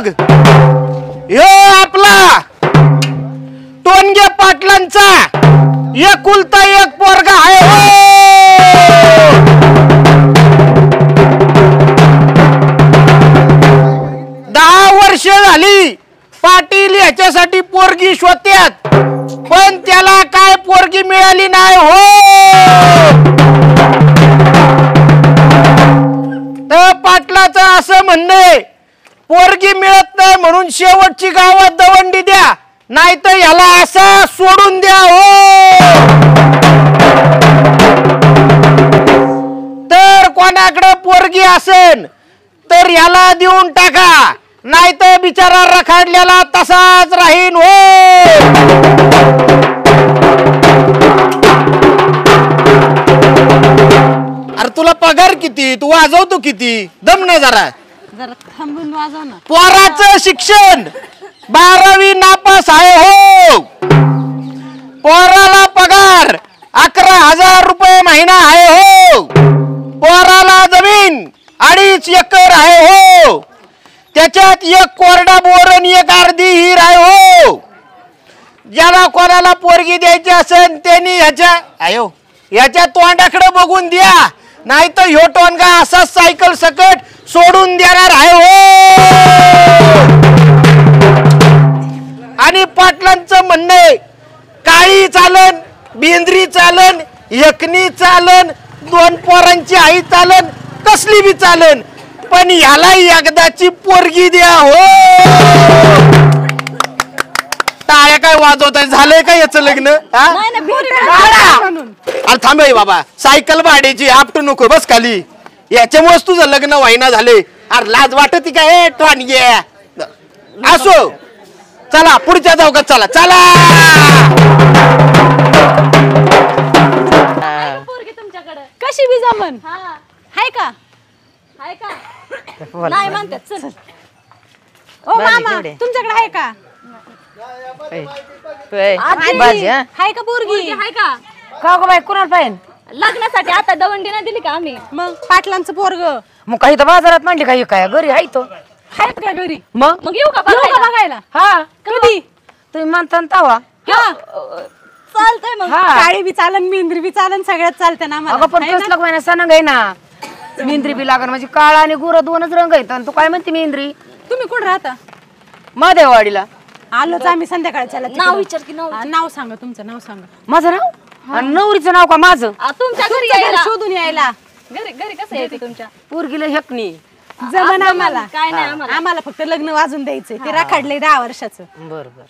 बघ, ह्यो आपला टोनगे पाटलांचा एकुलता एक पोरगा आहे हो. 10 वर्ष झाली पाटील ह्याच्यासाठी पोरगी शोधत्यात, पण त्याला काय पोरगी मिळाली नाही हो. तर पाटलाचं असं म्हणणं आहे, पोरगी मिळत नाही म्हणून शेवटची गावात दवंडी द्या, नाही तर ह्याला असं सोडून द्या हो. तर कोणाकडे पोरगी असेल तर ह्याला देऊन टाका, नाही तर बिचारा रखडलेला तसाच राहीन हो. अरे तुला पगार किती, तू वाजवतो किती, दम ना जरा थांबून वाजव ना. पोराचं शिक्षण 12वी नापास आहे हो. पोराला पगार 11,000 रुपये महिना आहे हो. पोराला जमीन 2.5 एकर आहे हो. त्याच्यात एक कोरडा बोर आणि एक अर्धी हिर आहे हो. ज्याला कोणाला पोरगी द्यायची असेल त्यांनी याच्या तोंडाकडे बघून द्या, नाही तर ह्यो टोनगा असा सायकल सकट सोडून देणार आहे हो. आणि पाटलांचं म्हणणं आहे, काळी चालन, बेंद्री चालन, एकनी चालन, 2 पोरांची आई चालन, कसली बी चालन, पण याला एकदाची पोरगी द्या हो. टाळ्या काय वाजवताय, झालंय का याचं लग्न? अरे थांब बाबा, सायकल भाड्याची आपटू नको, बस खाली. याच्यामुळेच तुझं लग्न व्हायना झाले. अरे लाज वाटती का हे टोनगे? असो, चला पुढच्या चौकात चला चला. कशी बी जमन हाय का? हाय का? नाही म्हणतात. चल ओ मामा, तुमच्याकडे आहे का? हाय का पोरगी? हाय का? का गो बाई, कुणाला पाहिजे लग्नासाठी? आता दवंडी नाही दिली का आम्ही? मग पाटलांचं पोरग. मग काही तर बाजारात म्हणली काही काय घरी आहे तो? आहेत का घरी? मग येऊ का बघायला? हा, कधी? तुम्ही म्हणता ना तवा. चालतंय मग. काळी बी चालन, मेंद्री बी चालन, सगळ्यात चालते ना आम्हाला. पण कसलं महिना सण आहे ना, मेंद्री बी लागण. म्हणजे काळा आणि गोरा 2च रंग आहेत. आणि तू काय म्हणते मेंद्री? तुम्ही कुठं राहता? महादेववाडीला आलोच आम्ही संध्याकाळच्या. नाव विचार की नाव सांगा, तुमचं नाव सांगा. माझं नाव आणि नवरीचं नाव का माझं? तुमच्या घरी शोधून यायला. घरी कसं यायचं तुमच्या? पोरगीला हेकणी जमन आम्हाला. काय नाही, आम्हाला फक्त लग्न वाजून द्यायचंय. ते राखाडले 10 वर्षाचं. बरोबर,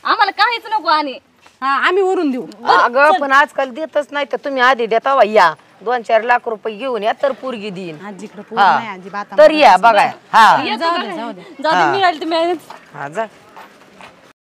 आम्हाला काहीच नको. आणि आम्ही वरून देऊ. अगं पण आजकाल देतच नाही. तर तुम्ही आधी देता वा, या 2-4 लाख रुपये घेऊन या, तर पोरगी देईन. आजीकडे तर या बघा. हा जाऊ दे मिळाली तर मिळाली. हा जा.